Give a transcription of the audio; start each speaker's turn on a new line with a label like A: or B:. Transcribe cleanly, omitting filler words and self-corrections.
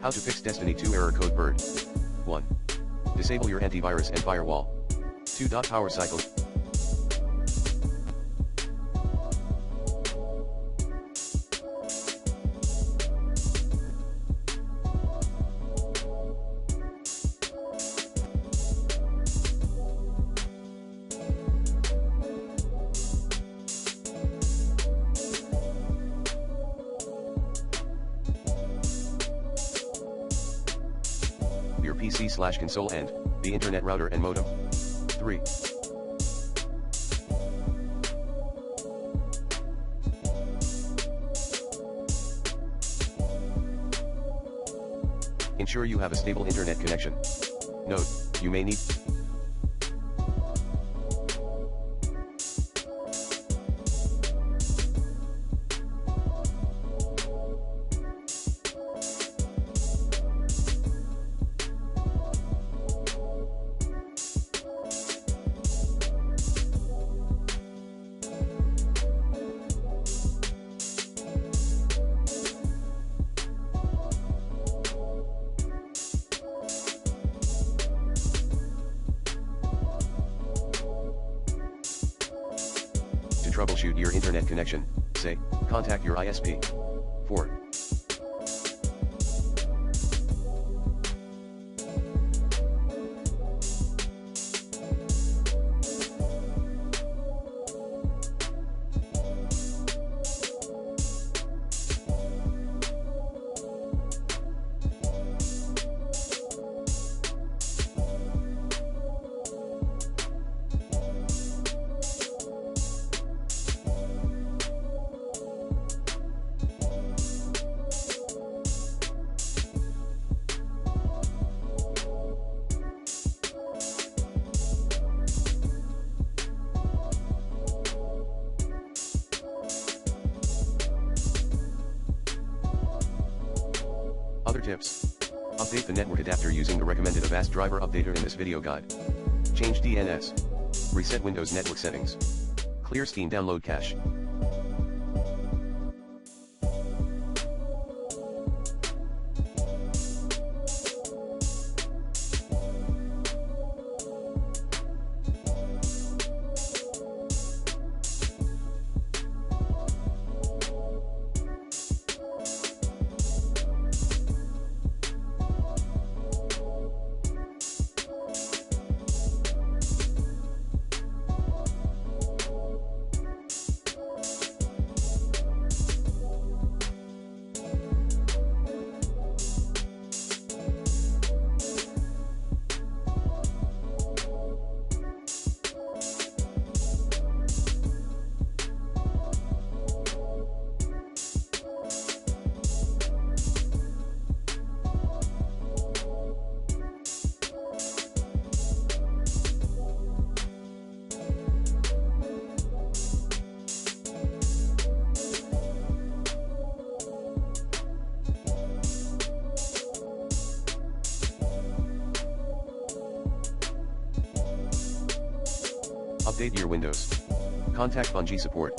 A: How to fix Destiny 2 error code bird. 1. Disable your antivirus and firewall. 2. Power cycle. Your PC/console and the internet router and modem. 3. Ensure you have a stable internet connection. Note, you may need to troubleshoot your internet connection, say, contact your ISP. 4. Other tips. Update the network adapter using the recommended Avast driver updater in this video guide. Change DNS. Reset Windows network settings. Clear Steam download cache. Update your Windows. Contact Bungie support.